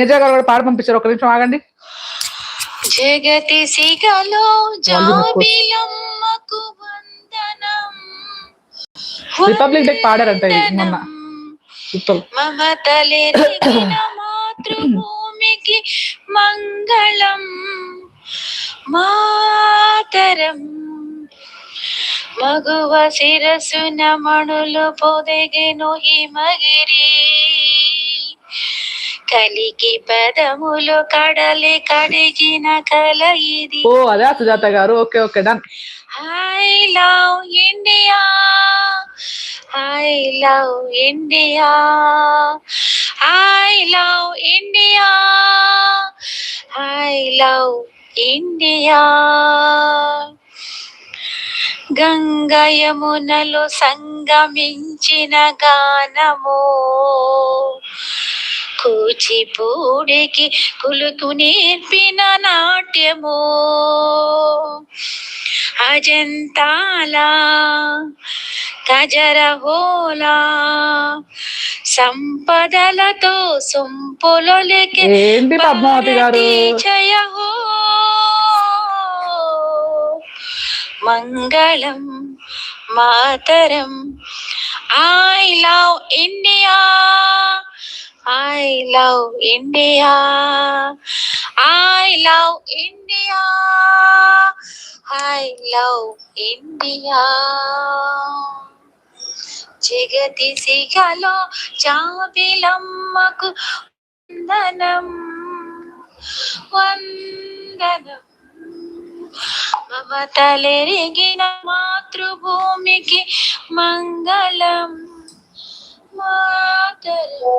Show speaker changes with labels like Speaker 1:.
Speaker 1: నిజంగా కూడా పాట పంపించారు, ఒక నిమిషం ఆగండి.
Speaker 2: జగతి సిగలో జాబిలమ్మకు వందనం,
Speaker 1: రిపబ్లిక్ డే పాడారంట ఇది మొన్న.
Speaker 2: మమతలెరిగిన మాతృభూమికి మంగళం, మాతరం. మగువ శిరసున మణులు పొదగెను హిమగిరి, కలికి పదములు కడలి కడిగిన కల ఇది.
Speaker 1: ఓ అదే సుజాత గారు. Okay okay done.
Speaker 2: I love India, I love India, I love India, I love India. Ganga యమునలు సంగమించిన గానము, కూచిపూడికి కులుకు నేర్పిన నాట్యము, అజంతాల గజరహోలా సంపదలతో సొంపులొలికి
Speaker 1: ఏంటి పద్మావతి గారు.
Speaker 2: జయహో మంగళం మాతరం. I love India, I love India, I love India, I love India. జగతి సిగలో జాబిలమ్మకు వందనం, వందనం. మమతలెరిగిన మాతృభూమికి మంగళం, మాతరం.